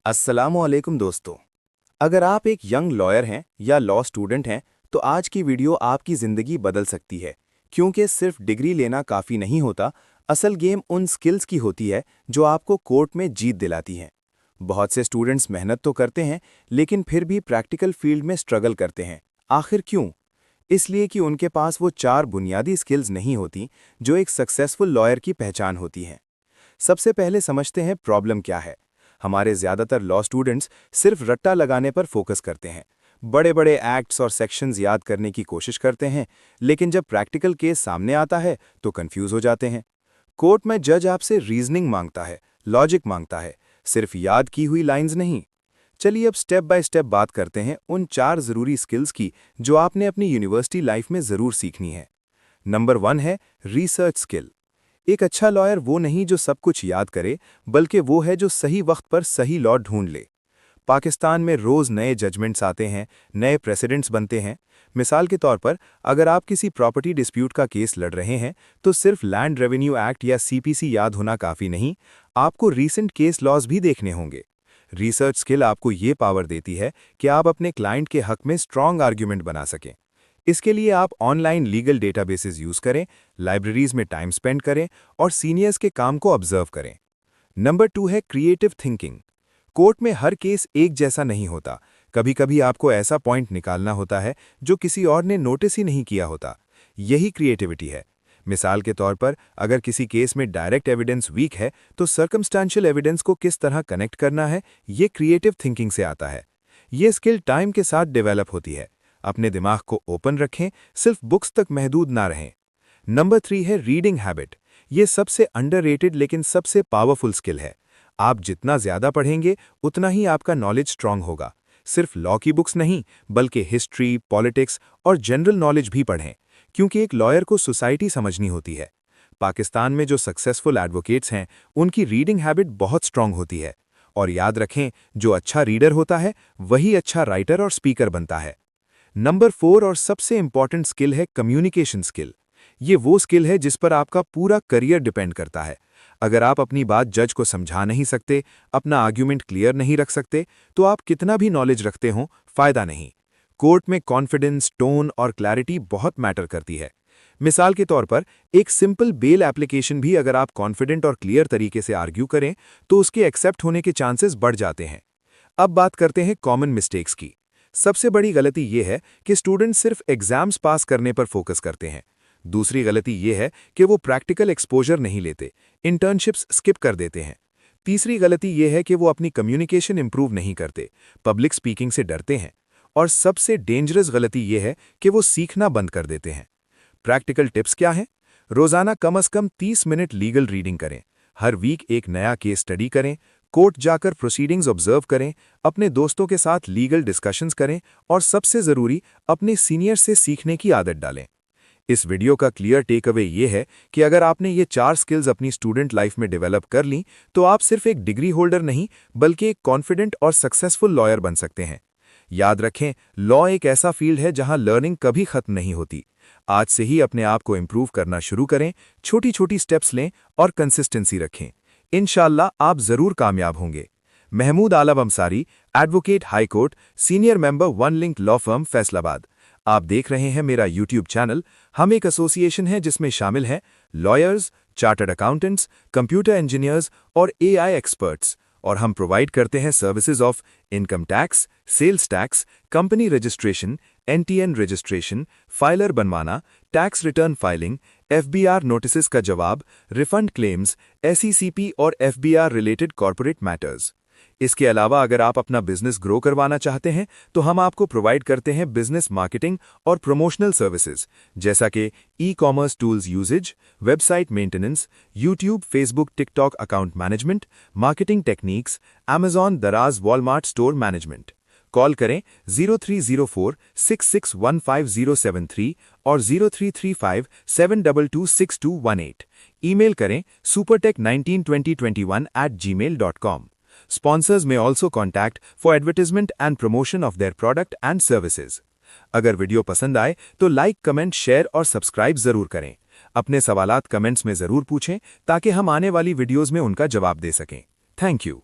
अस्सलामुअलैकुम दोस्तों। अगर आप एक यंग लॉयर हैं या लॉ स्टूडेंट हैं तो आज की वीडियो आपकी ज़िंदगी बदल सकती है, क्योंकि सिर्फ डिग्री लेना काफ़ी नहीं होता। असल गेम उन स्किल्स की होती है जो आपको कोर्ट में जीत दिलाती हैं। बहुत से स्टूडेंट्स मेहनत तो करते हैं, लेकिन फिर भी प्रैक्टिकल फील्ड में स्ट्रगल करते हैं। आखिर क्यों? इसलिए कि उनके पास वो 4 बुनियादी स्किल्स नहीं होती जो एक सक्सेसफुल लॉयर की पहचान होती हैं। सबसे पहले समझते हैं प्रॉब्लम क्या है। हमारे ज़्यादातर लॉ स्टूडेंट्स सिर्फ रट्टा लगाने पर फोकस करते हैं, बड़े बड़े एक्ट्स और सेक्शंस याद करने की कोशिश करते हैं, लेकिन जब प्रैक्टिकल केस सामने आता है तो कंफ्यूज हो जाते हैं। कोर्ट में जज आपसे रीजनिंग मांगता है, लॉजिक मांगता है, सिर्फ याद की हुई लाइंस नहीं। चलिए अब स्टेप बाय स्टेप बात करते हैं उन 4 ज़रूरी स्किल्स की जो आपने अपनी यूनिवर्सिटी लाइफ में ज़रूर सीखनी है। नंबर 1 है रिसर्च स्किल। एक अच्छा लॉयर वो नहीं जो सब कुछ याद करे, बल्कि वो है जो सही वक्त पर सही लॉ ढूंढ ले। पाकिस्तान में रोज़ नए जजमेंट्स आते हैं, नए प्रेसिडेंट्स बनते हैं। मिसाल के तौर पर, अगर आप किसी प्रॉपर्टी डिस्प्यूट का केस लड़ रहे हैं, तो सिर्फ लैंड रेवेन्यू एक्ट या सीपीसी याद होना काफ़ी नहीं, आपको रीसेंट केस लॉज भी देखने होंगे। रिसर्च स्किल आपको ये पावर देती है कि आप अपने क्लाइंट के हक में स्ट्रॉन्ग आर्ग्यूमेंट बना सकें। इसके लिए आप ऑनलाइन लीगल डेटाबेसेस यूज़ करें, लाइब्रेरीज में टाइम स्पेंड करें और सीनियर्स के काम को ऑब्जर्व करें। नंबर 2 है क्रिएटिव थिंकिंग। कोर्ट में हर केस एक जैसा नहीं होता। कभी कभी आपको ऐसा पॉइंट निकालना होता है जो किसी और ने नोटिस ही नहीं किया होता। यही क्रिएटिविटी है। मिसाल के तौर पर, अगर किसी केस में डायरेक्ट एविडेंस वीक है तो सर्कमस्टेंशियल एविडेंस को किस तरह कनेक्ट करना है, ये क्रिएटिव थिंकिंग से आता है। ये स्किल टाइम के साथ डेवलप होती है। अपने दिमाग को ओपन रखें, सिर्फ बुक्स तक महदूद ना रहें। नंबर 3 है रीडिंग हैबिट। ये सबसे अंडररेटेड लेकिन सबसे पावरफुल स्किल है। आप जितना ज्यादा पढ़ेंगे उतना ही आपका नॉलेज स्ट्रांग होगा। सिर्फ लॉ की बुक्स नहीं, बल्कि हिस्ट्री, पॉलिटिक्स और जनरल नॉलेज भी पढ़ें, क्योंकि एक लॉयर को सोसाइटी समझनी होती है। पाकिस्तान में जो सक्सेसफुल एडवोकेट्स हैं, उनकी रीडिंग हैबिट बहुत स्ट्रांग होती है। और याद रखें, जो अच्छा रीडर होता है वही अच्छा राइटर और स्पीकर बनता है। नंबर 4 और सबसे इंपॉर्टेंट स्किल है कम्युनिकेशन स्किल। ये वो स्किल है जिस पर आपका पूरा करियर डिपेंड करता है। अगर आप अपनी बात जज को समझा नहीं सकते, अपना आर्ग्यूमेंट क्लियर नहीं रख सकते, तो आप कितना भी नॉलेज रखते हो, फायदा नहीं। कोर्ट में कॉन्फिडेंस, टोन और क्लैरिटी बहुत मैटर करती है। मिसाल के तौर पर, एक सिंपल बेल एप्लीकेशन भी अगर आप कॉन्फिडेंट और क्लियर तरीके से आर्ग्यू करें तो उसके एक्सेप्ट होने के चांसेस बढ़ जाते हैं। अब बात करते हैं कॉमन मिस्टेक्स की। सबसे बड़ी गलती यह है कि स्टूडेंट सिर्फ एग्जाम्स पास करने पर फोकस करते हैं। दूसरी गलती यह है कि वो प्रैक्टिकल एक्सपोजर नहीं लेते, इंटर्नशिप्स स्किप कर देते हैं। तीसरी गलती यह है कि वो अपनी कम्युनिकेशन इंप्रूव नहीं करते, पब्लिक स्पीकिंग से डरते हैं। और सबसे डेंजरस गलती यह है कि वो सीखना बंद कर देते हैं। प्रैक्टिकल टिप्स क्या हैं? रोजाना कम से कम 30 मिनट लीगल रीडिंग करें। हर वीक एक नया केस स्टडी करें। कोर्ट जाकर प्रोसीडिंग्स ऑब्जर्व करें। अपने दोस्तों के साथ लीगल डिस्कशंस करें। और सबसे ज़रूरी, अपने सीनियर से सीखने की आदत डालें। इस वीडियो का क्लियर टेक अवे ये है कि अगर आपने ये 4 स्किल्स अपनी स्टूडेंट लाइफ में डेवलप कर ली, तो आप सिर्फ एक डिग्री होल्डर नहीं, बल्कि एक कॉन्फिडेंट और सक्सेसफुल लॉयर बन सकते हैं। याद रखें, लॉ एक ऐसा फील्ड है जहां लर्निंग कभी खत्म नहीं होती। आज से ही अपने आप को इम्प्रूव करना शुरू करें, छोटी छोटी स्टेप्स लें और कंसिस्टेंसी रखें। इंशाल्लाह आप जरूर कामयाब होंगे। Mahmood Alam Ansari, advocate high court, senior member one link law firm Faisalabad. आप देख रहे हैं मेरा यूट्यूब चैनल। हम एक एसोसिएशन है जिसमें शामिल हैं lawyers, chartered accountants, computer engineers और एआई एक्सपर्ट्स। और हम प्रोवाइड करते हैं services of income tax, sales tax, company registration, NTN registration, filer बनवाना, tax return filing, FBR notices का जवाब, रिफंड क्लेम्स, एसईसीपी और एफबीआर रिलेटेड कॉर्पोरेट मैटर्स। इसके अलावा अगर आप अपना बिजनेस ग्रो करवाना चाहते हैं तो हम आपको प्रोवाइड करते हैं बिजनेस मार्केटिंग और प्रमोशनल सर्विसेज, जैसा कि e commerce tools uses, website maintenance, YouTube, Facebook, TikTok account management, marketing techniques, Amazon, Daraz, Walmart store management. Call करें 0304661573 और 0335722618। ईमेल करें supertech192021@gmail.com। Sponsors may also contact for advertisement and promotion of their product and services. अगर video पसंद आए तो like, comment, share और subscribe जरूर करें। अपने सवालात कमेंट्स में जरूर पूछें ताकि हम आने वाली वीडियोस में उनका जवाब दे सकें। Thank you.